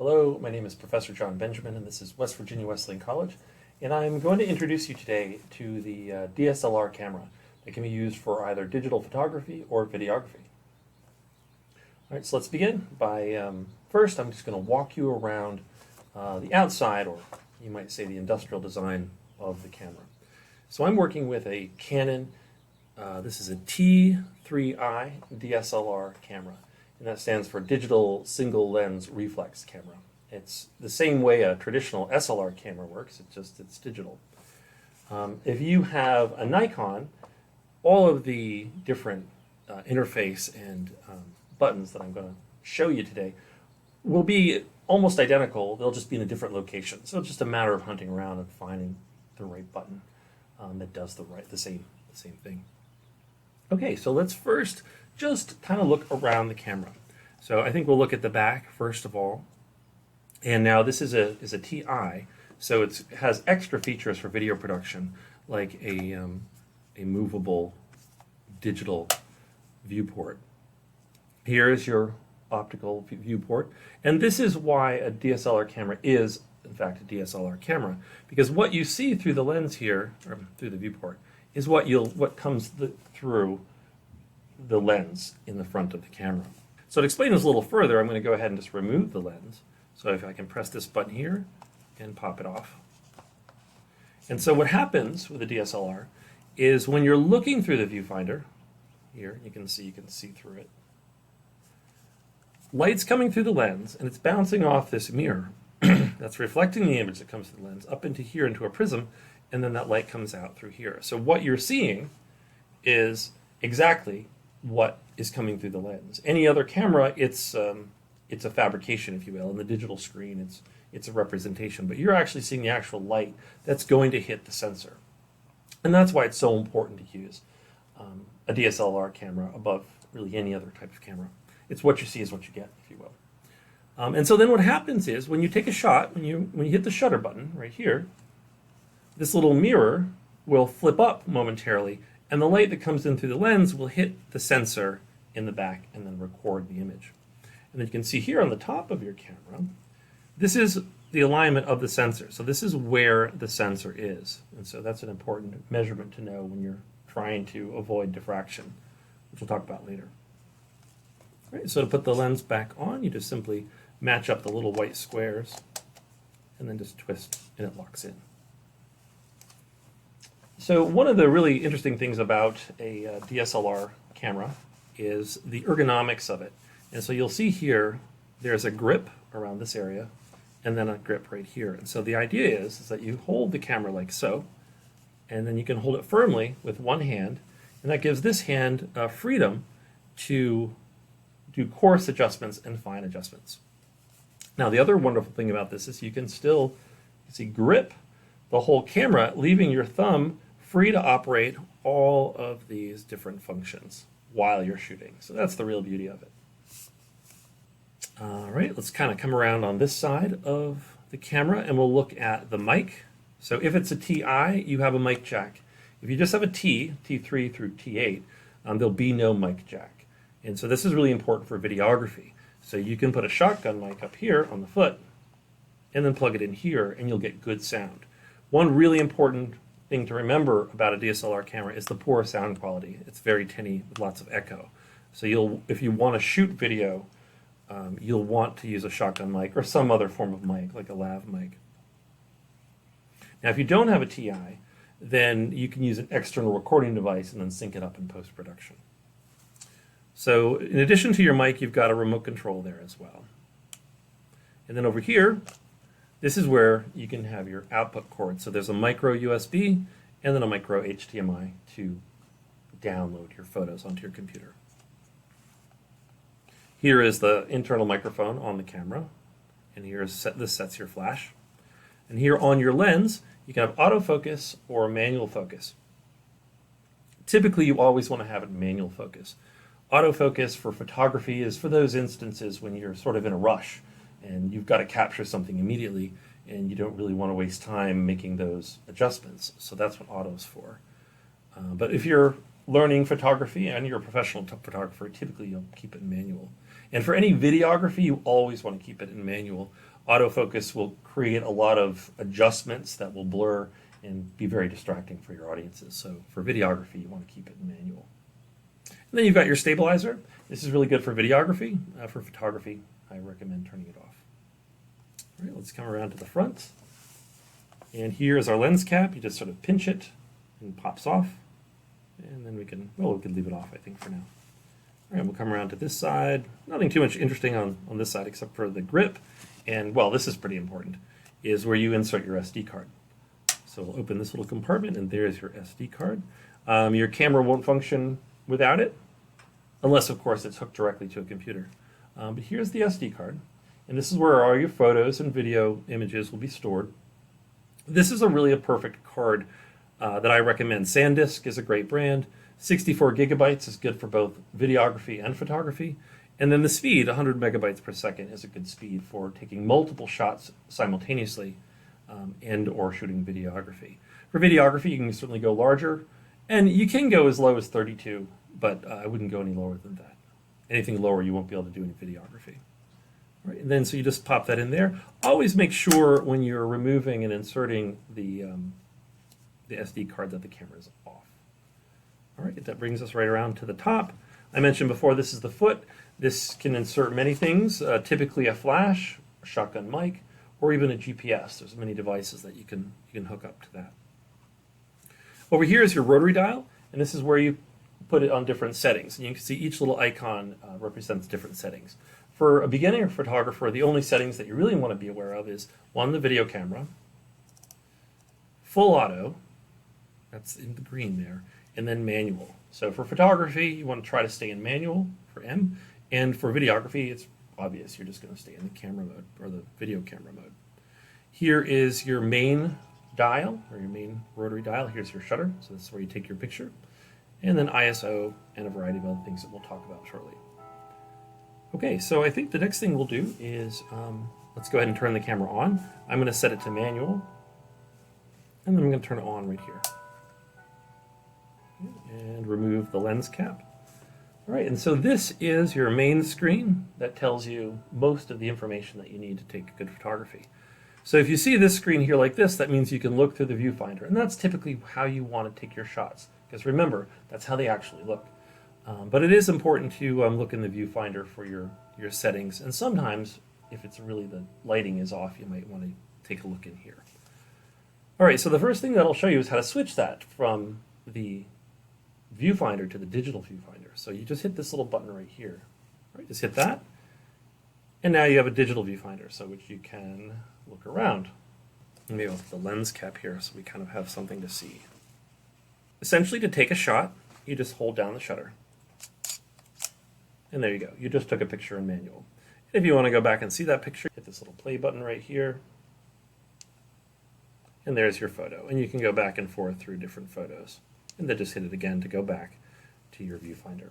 Hello, my name is Professor John Benjamin, and this is West Virginia Wesleyan College, and I'm going to introduce you today to the DSLR camera that can be used for either digital photography or videography. All right, so let's begin by, first I'm just going to walk you around the outside, or you might say the industrial design of the camera. So I'm working with a Canon, this is a T3i DSLR camera. And that stands for Digital Single Lens Reflex Camera. It's the same way a traditional SLR camera works, it's digital. If you have a Nikon, all of the different interface and buttons that I'm going to show you today will be almost identical. They'll just be in a different location. So it's just a matter of hunting around and finding the right button that does the same thing. Okay, so let's first just kind of look around the camera. So I think we'll look at the back first of all. And now this is a TI, so it has extra features for video production, like a movable digital viewport. Here is your optical viewport, and this is why a DSLR camera is, in fact, a DSLR camera, because what you see through the lens here, or through the viewport, is what comes through the lens in the front of the camera. So to explain this a little further, I'm going to go ahead and just remove the lens. So if I can press this button here and pop it off. And so what happens with a DSLR is when you're looking through the viewfinder, here you can see through it. Light's coming through the lens and it's bouncing off this mirror that's reflecting the image that comes through the lens up into here into a prism, and then that light comes out through here. So what you're seeing is exactly what is coming through the lens. Any other camera, it's a fabrication, if you will. In the digital screen, it's a representation, but you're actually seeing the actual light that's going to hit the sensor. And that's why it's so important to use a DSLR camera above really any other type of camera. It's what you see is what you get, if you will. And so then what happens is when you take a shot, when you hit the shutter button right here, this little mirror will flip up momentarily, and the light that comes in through the lens will hit the sensor in the back and then record the image. And then you can see here on the top of your camera, this is the alignment of the sensor. So this is where the sensor is. And so that's an important measurement to know when you're trying to avoid diffraction, which we'll talk about later. All right, so to put the lens back on, you just simply match up the little white squares and then just twist and it locks in. So one of the really interesting things about a DSLR camera is the ergonomics of it. And so you'll see here, there's a grip around this area and then a grip right here. And so the idea is that you hold the camera like so, and then you can hold it firmly with one hand, and that gives this hand freedom to do coarse adjustments and fine adjustments. Now the other wonderful thing about this is you can still, grip the whole camera, leaving your thumb free to operate all of these different functions while you're shooting. So that's the real beauty of it. All right, let's kind of come around on this side of the camera and we'll look at the mic. So if it's a TI, you have a mic jack. If you just have a T3 through T8, there'll be no mic jack. And so this is really important for videography. So you can put a shotgun mic up here on the foot and then plug it in here and you'll get good sound. One really important thing to remember about a DSLR camera is the poor sound quality. It's very tinny with lots of echo. So if you want to shoot video, you'll want to use a shotgun mic or some other form of mic, like a lav mic. Now, if you don't have a TI, then you can use an external recording device and then sync it up in post-production. So in addition to your mic, you've got a remote control there as well. And then over here, this is where you can have your output cord. So there's a micro USB and then a micro HDMI to download your photos onto your computer. Here is the internal microphone on the camera, and this sets your flash. And here on your lens, you can have autofocus or manual focus. Typically, you always want to have it manual focus. Autofocus for photography is for those instances when you're sort of in a rush and you've got to capture something immediately and you don't really want to waste time making those adjustments. So that's what auto's for. But if you're learning photography and you're a professional photographer, typically you'll keep it manual. And for any videography, you always want to keep it in manual. Autofocus will create a lot of adjustments that will blur and be very distracting for your audiences. So for videography, you want to keep it in manual. And then you've got your stabilizer. This is really good for videography. For photography, I recommend turning it off. All right, let's come around to the front. And here is our lens cap. You just sort of pinch it and it pops off. And then we can leave it off, I think, for now. All right, we'll come around to this side. Nothing too much interesting on this side except for the grip. And, well, this is pretty important, is where you insert your SD card. So we'll open this little compartment, and there's your SD card. Your camera won't function without it, unless, of course, it's hooked directly to a computer. But here's the SD card, and this is where all your photos and video images will be stored. This is really a perfect card that I recommend. SanDisk is a great brand. 64 gigabytes is good for both videography and photography. And then the speed, 100 megabytes per second, is a good speed for taking multiple shots simultaneously and or shooting videography. For videography, you can certainly go larger, and you can go as low as 32, but I wouldn't go any lower than that. Anything lower, you won't be able to do any videography. All right, and then so you just pop that in there. Always make sure when you're removing and inserting the SD card that the camera is off. All right, that brings us right around to the top. I mentioned before, this is the foot. This can insert many things, typically a flash, a shotgun mic, or even a GPS. There's many devices that you can hook up to that. Over here is your rotary dial, and this is where you put it on different settings. And you can see each little icon represents different settings. For a beginner photographer, the only settings that you really want to be aware of is, one, the video camera, full auto, that's in the green there, and then manual. So for photography, you want to try to stay in manual for M, and for videography, it's obvious. You're just going to stay in the camera mode, or the video camera mode. Here is your main dial, or your main rotary dial. Here's your shutter, so this is where you take your picture. And then ISO, and a variety of other things that we'll talk about shortly. Okay, so I think the next thing we'll do is, let's go ahead and turn the camera on. I'm going to set it to manual, and then I'm going to turn it on right here. And remove the lens cap. All right, and so this is your main screen that tells you most of the information that you need to take good photography. So if you see this screen here like this, that means you can look through the viewfinder, and that's typically how you want to take your shots, because remember, that's how they actually look. But it is important to look in the viewfinder for your settings, and sometimes, if it's really the lighting is off, you might want to take a look in here. All right, so the first thing that I'll show you is how to switch that from the viewfinder to the digital viewfinder. So you just hit this little button right here. All right, just hit that, and now you have a digital viewfinder, so which you can look around. And maybe I'll put the lens cap here so we kind of have something to see. Essentially, to take a shot, you just hold down the shutter. And there you go. You just took a picture in manual. If you want to go back and see that picture, hit this little play button right here. And there's your photo. And you can go back and forth through different photos. And then just hit it again to go back to your viewfinder.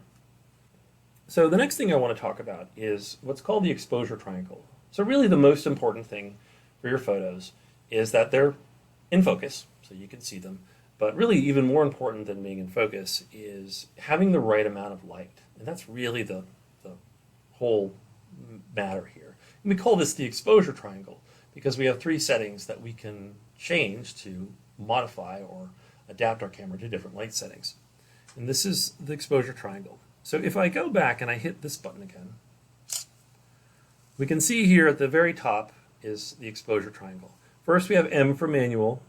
So the next thing I want to talk about is what's called the exposure triangle. So really the most important thing for your photos is that they're in focus, so you can see them. But really even more important than being in focus is having the right amount of light. And that's really the whole matter here. And we call this the exposure triangle because we have three settings that we can change to modify or adapt our camera to different light settings. And this is the exposure triangle. So if I go back and I hit this button again, we can see here at the very top is the exposure triangle. First we have M for manual,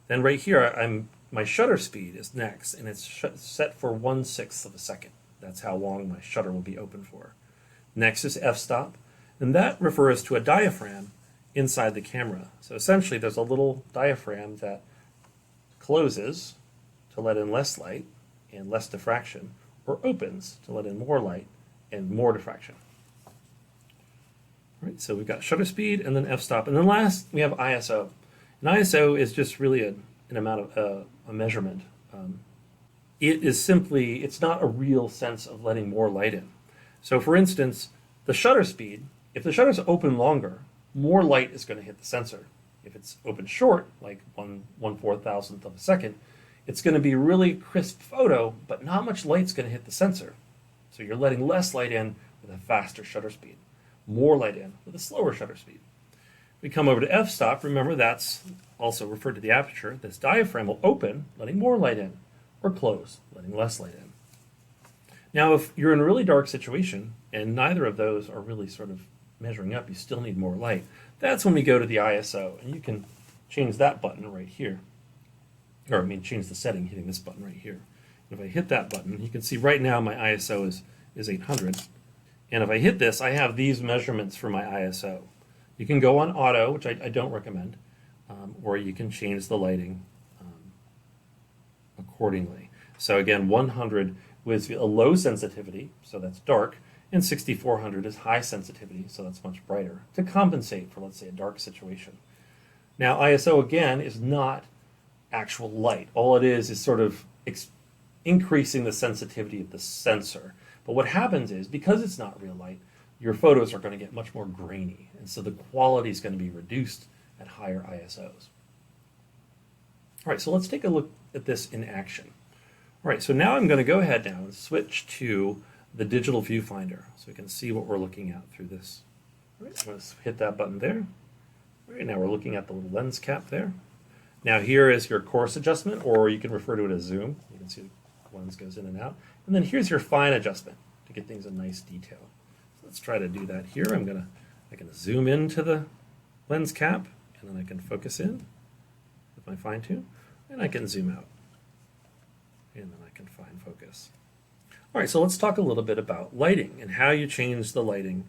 then right here my shutter speed is next, and it's set for 1/6 of a second. That's how long my shutter will be open for. Next is f-stop, and that refers to a diaphragm inside the camera. So essentially there's a little diaphragm that closes to let in less light and less diffraction, or opens to let in more light and more diffraction. All right, so we've got shutter speed and then f-stop, and then last we have ISO. And ISO is just really an amount of a measurement. It is simply, it's not a real sense of letting more light in. So for instance, the shutter speed, if the shutter's open longer, more light is going to hit the sensor. If it's open short, like 1/4,000th of a second, it's going to be really crisp photo, but not much light's going to hit the sensor. So you're letting less light in with a faster shutter speed, more light in with a slower shutter speed. We come over to f-stop. Remember, that's also referred to the aperture. This diaphragm will open, letting more light in, or close, letting less light in. Now, if you're in a really dark situation and neither of those are really sort of measuring up, you still need more light. That's when we go to the ISO, and you can change that button right here. Or, change the setting hitting this button right here. If I hit that button, you can see right now my ISO is 800. And if I hit this, I have these measurements for my ISO. You can go on auto, which I don't recommend, or you can change the lighting accordingly. So again, 100 with a low sensitivity, so that's dark, and 6400 is high sensitivity, so that's much brighter, to compensate for, let's say, a dark situation. Now, ISO, again, is not actual light. All it is sort of increasing the sensitivity of the sensor. But what happens is, because it's not real light, your photos are going to get much more grainy, and so the quality is going to be reduced at higher ISOs. All right, so let's take a look at this in action. All right, so now I'm going to go ahead now and switch to the digital viewfinder so we can see what we're looking at through this. All right, I'm going to hit that button there. All right, now we're looking at the little lens cap there. Now here is your coarse adjustment, or you can refer to it as zoom. You can see the lens goes in and out. And then here's your fine adjustment to get things in nice detail. So let's try to do that here. I can zoom into the lens cap, and then I can focus in with my fine tune, and I can zoom out. And then I can fine focus. All right, so let's talk a little bit about lighting and how you change the lighting,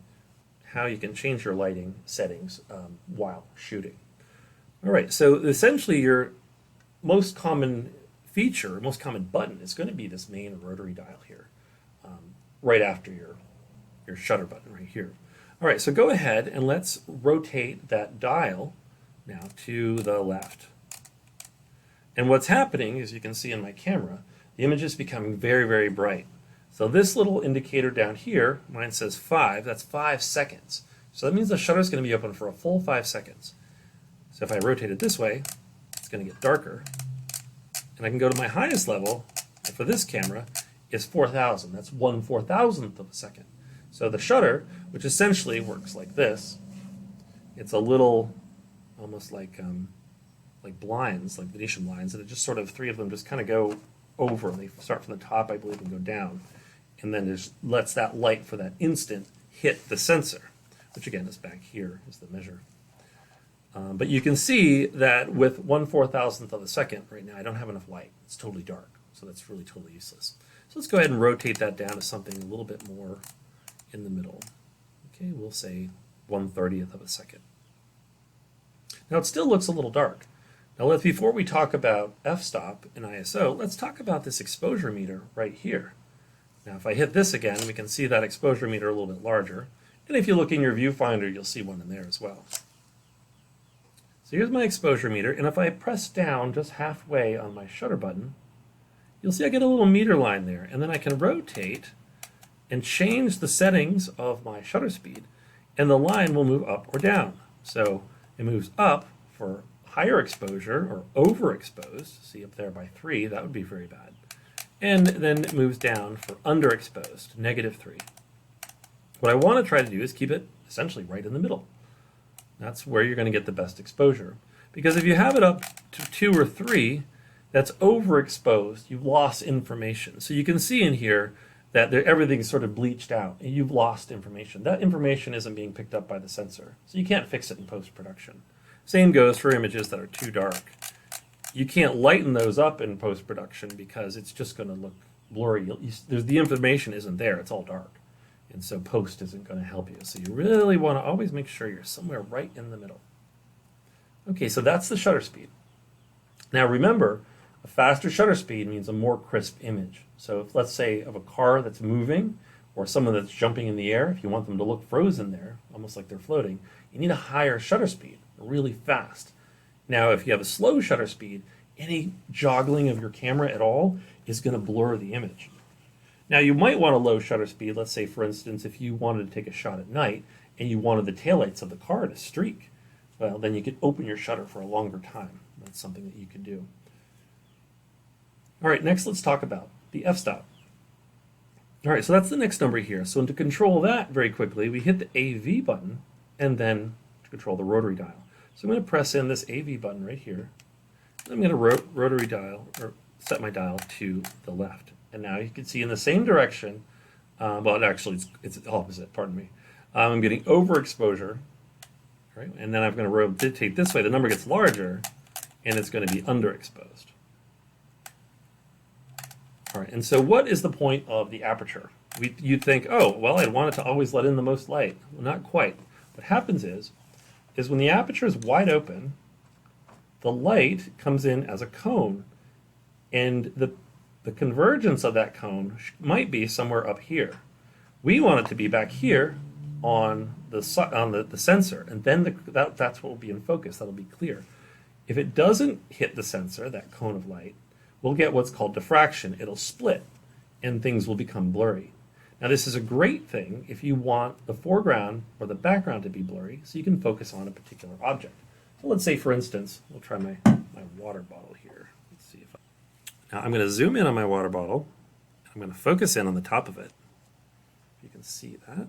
how you can change your lighting settings while shooting. All right, so essentially your most common feature, most common button is going to be this main rotary dial here, right after your shutter button right here. All right, so go ahead and let's rotate that dial now to the left. And what's happening, as you can see in my camera, the image is becoming very, very bright. So this little indicator down here, mine says 5, that's 5 seconds. So that means the shutter is going to be open for a full 5 seconds. So if I rotate it this way, it's going to get darker. And I can go to my highest level, and for this camera, is 4,000. That's 1/4000th of a second. So the shutter, which essentially works like this, it's a little, almost like blinds, like Venetian blinds, and it just sort of, 3 of them just kind of go over. They start from the top, I believe, and go down. And then just lets that light for that instant hit the sensor, which again is back here, is the measure. But you can see that with 1/4000th of a second right now, I don't have enough light. It's totally dark, so that's really totally useless. So let's go ahead and rotate that down to something a little bit more in the middle. Okay, we'll say 1/30th of a second. Now it still looks a little dark. Now before we talk about f-stop and ISO, let's talk about this exposure meter right here. Now if I hit this again, we can see that exposure meter a little bit larger. And if you look in your viewfinder, you'll see one in there as well. So here's my exposure meter, and if I press down just halfway on my shutter button, you'll see I get a little meter line there, and then I can rotate and change the settings of my shutter speed, and the line will move up or down. So it moves up for higher exposure or overexposed, see up there by 3, that would be very bad. And then it moves down for underexposed, -3. What I want to try to do is keep it essentially right in the middle. That's where you're going to get the best exposure. Because if you have it up to 2 or 3, that's overexposed. You've lost information. So you can see in here that everything's sort of bleached out, and you've lost information. That information isn't being picked up by the sensor, so you can't fix it in post-production. Same goes for images that are too dark. You can't lighten those up in post-production because it's just going to look blurry. The information isn't there. It's all dark. And so post isn't going to help you. So you really want to always make sure you're somewhere right in the middle. Okay, so that's the shutter speed. Now remember, a faster shutter speed means a more crisp image. So if, let's say, of a car that's moving or someone that's jumping in the air, if you want them to look frozen there, almost like they're floating, you need a higher shutter speed, really fast. Now if you have a slow shutter speed, any joggling of your camera at all is going to blur the image. Now you might want a low shutter speed. Let's say, for instance, if you wanted to take a shot at night and you wanted the taillights of the car to streak, well, then you could open your shutter for a longer time. That's something that you could do. All right, next let's talk about the f-stop. All right, so that's the next number here. So to control that very quickly, we hit the AV button and then to control the rotary dial. So I'm going to press in this AV button right here. I'm going to rotary dial, or set my dial to the left. And now you can see in the same direction, well, actually it's opposite, pardon me. I'm getting overexposure, right? And then I'm going to rotate this way. The number gets larger, and it's going to be underexposed. All right, and so what is the point of the aperture? You'd think, oh, well, I'd want it to always let in the most light. Well, not quite. What happens is when the aperture is wide open, the light comes in as a cone, and the convergence of that cone might be somewhere up here. We want it to be back here on the sensor, and then that's what will be in focus. That'll be clear. If it doesn't hit the sensor, that cone of light, we'll get what's called diffraction. It'll split, and things will become blurry. Now, this is a great thing if you want the foreground or the background to be blurry, so you can focus on a particular object. So let's say, for instance, we'll try my water bottle here. Let's see if now I'm going to zoom in on my water bottle. I'm going to focus in on the top of it. You can see that.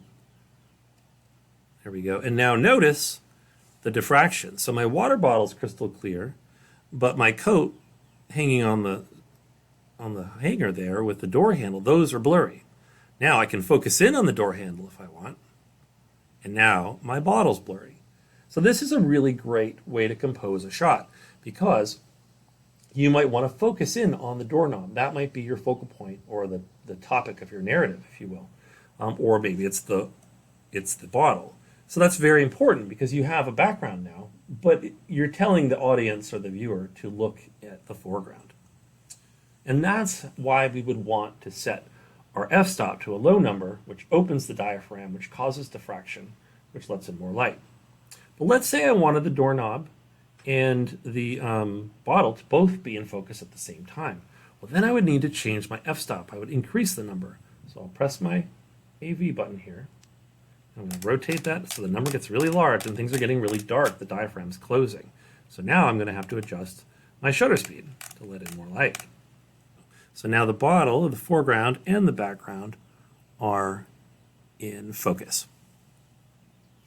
There we go. And now notice the diffraction. So my water bottle is crystal clear, but my coat hanging on the hanger there with the door handle, those are blurry. Now I can focus in on the door handle if I want, and now my bottle's blurry. So this is a really great way to compose a shot, because you might want to focus in on the doorknob. That might be your focal point, or the topic of your narrative, if you will. Or maybe it's the bottle. So that's very important, because you have a background now, but you're telling the audience or the viewer to look at the foreground. And that's why we would want to set our f-stop to a low number, which opens the diaphragm, which causes diffraction, which lets in more light. But let's say I wanted the doorknob and the bottle to both be in focus at the same time. Well, then I would need to change my f-stop. I would increase the number. So I'll press my AV button here. I'm going to rotate that so the number gets really large and things are getting really dark. The diaphragm's closing. So now I'm going to have to adjust my shutter speed to let in more light. So now the bottle, the foreground, and the background are in focus.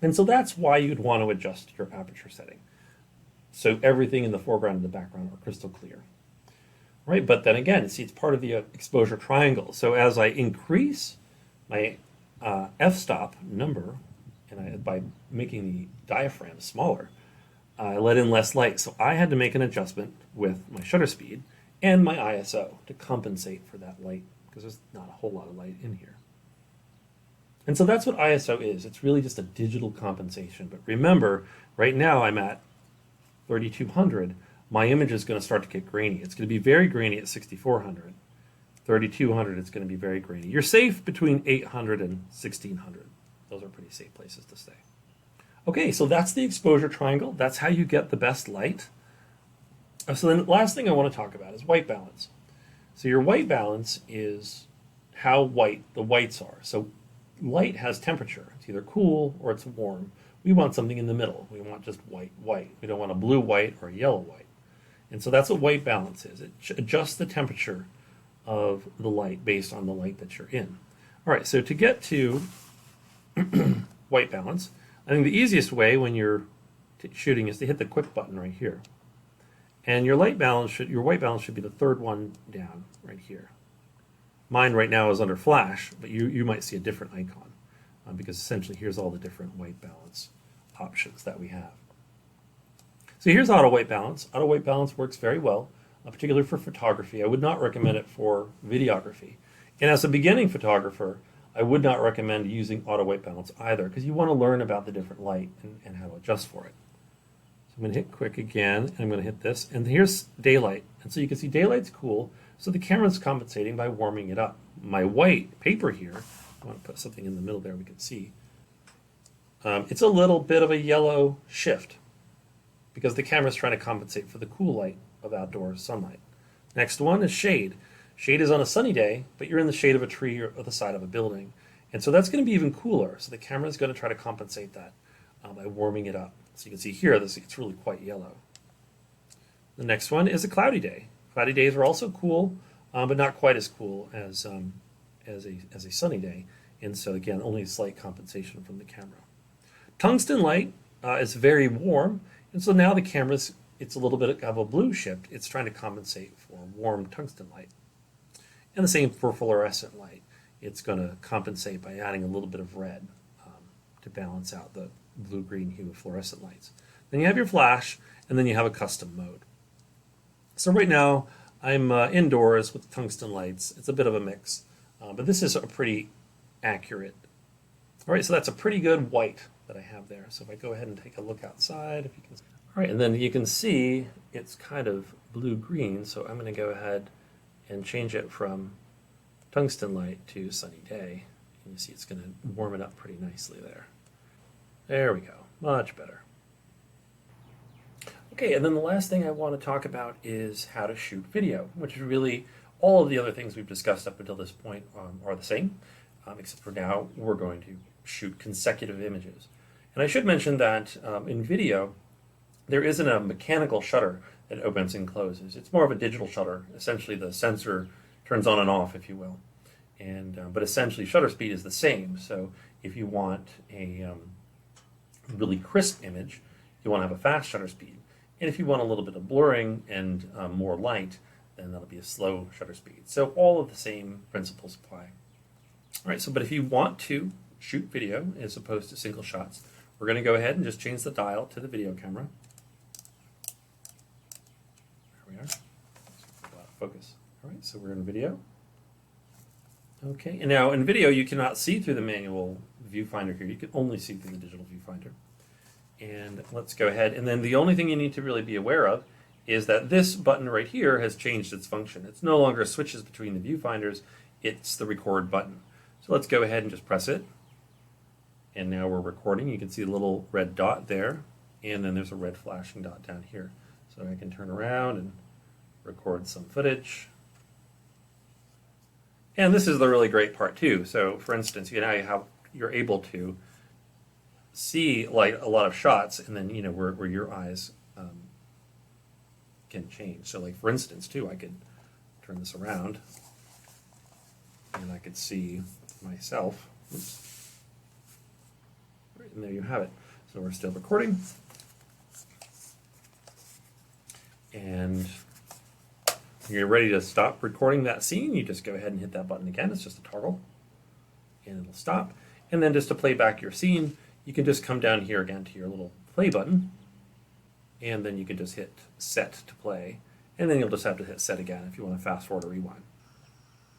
And so that's why you'd want to adjust your aperture setting. So everything in the foreground and the background are crystal clear. Right, but then again, see, it's part of the exposure triangle. So as I increase my f-stop number, and by making the diaphragm smaller, I let in less light. So I had to make an adjustment with my shutter speed and my ISO to compensate for that light, because there's not a whole lot of light in here. And so that's what ISO is. It's really just a digital compensation. But remember, right now I'm at 3200. My image is going to start to get grainy. It's going to be very grainy at 6400. 3200, it's going to be very grainy. You're safe between 800 and 1600. Those are pretty safe places to stay. Okay, so that's the exposure triangle. That's how you get the best light. So then the last thing I want to talk about is white balance. So your white balance is how white the whites are. So light has temperature. It's either cool or it's warm. We want something in the middle. We want just white. We don't want a blue white or a yellow white. And so that's what white balance is. It adjusts the temperature of the light based on the light that you're in. All right, so to get to white balance, I think the easiest way when you're shooting is to hit the quick button right here. And your white balance should be the third one down right here. Mine right now is under flash, but you might see a different icon because essentially here's all the different white balance options that we have. So here's auto white balance. Auto white balance works very well, particularly for photography. I would not recommend it for videography. And as a beginning photographer, I would not recommend using auto white balance either, because you want to learn about the different light and how to adjust for it. So I'm going to hit quick again, and I'm going to hit this. And here's daylight. And so you can see daylight's cool, so the camera's compensating by warming it up. My white paper here, I want to put something in the middle there we can see. It's a little bit of a yellow shift, because the camera's trying to compensate for the cool light of outdoor sunlight. Next one is shade. Shade is on a sunny day, but you're in the shade of a tree or the side of a building. And so that's going to be even cooler. So the camera is going to try to compensate that by warming it up. So you can see here, it's really quite yellow. The next one is a cloudy day. Cloudy days are also cool, but not quite as cool as as a sunny day, and so again, only a slight compensation from the camera. Tungsten light is very warm, and so now the camera's, it's a little bit of a blue shift. It's trying to compensate for warm tungsten light. And the same for fluorescent light. It's going to compensate by adding a little bit of red to balance out the blue-green hue of fluorescent lights. Then you have your flash, and then you have a custom mode. So right now, I'm indoors with tungsten lights. It's a bit of a mix, but this is a pretty accurate. All right, so that's a pretty good white that I have there. So if I go ahead and take a look outside, if you can. All right, and then you can see it's kind of blue-green, so I'm going to go ahead and change it from tungsten light to sunny day. And you see it's going to warm it up pretty nicely there. There we go, much better. Okay, and then the last thing I want to talk about is how to shoot video, which is really all of the other things we've discussed up until this point are the same, except for now we're going to shoot consecutive images. And I should mention that in video, there isn't a mechanical shutter that opens and closes. It's more of a digital shutter. Essentially, the sensor turns on and off, if you will. And but essentially, shutter speed is the same. So if you want a really crisp image, you want to have a fast shutter speed. And if you want a little bit of blurring and more light, then that'll be a slow shutter speed. So all of the same principles apply. All right, so but if you want to shoot video as opposed to single shots, we're going to go ahead and just change the dial to the video camera. There we are. Focus. All right, so we're in video. Okay, and now in video you cannot see through the manual viewfinder here. You can only see through the digital viewfinder. And let's go ahead. And then the only thing you need to really be aware of is that this button right here has changed its function. It's no longer switches between the viewfinders. It's the record button. So let's go ahead and just press it. And now we're recording. You can see the little red dot there. And then there's a red flashing dot down here. So I can turn around and record some footage. And this is the really great part too. So for instance, you're able to see like a lot of shots, and then where your eyes can change. So like for instance too, I could turn this around and I could see myself. Oops. Right, and there you have it. So we're still recording, and when you're ready to stop recording that scene, you just go ahead and hit that button again. It's just a toggle, and it'll stop. And then just to play back your scene, you can just come down here again to your little play button, and then you can just hit set to play, and then you'll just have to hit set again if you want to fast forward or rewind.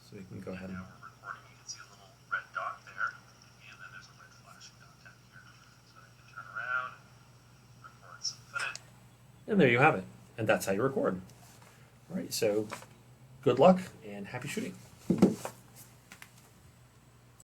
So you can go ahead and now we're recording. You can see a little red dot there, and then there's a red flashing dot down here. So I can turn around and record some footage. And there you have it. And that's how you record. All right, so good luck and happy shooting.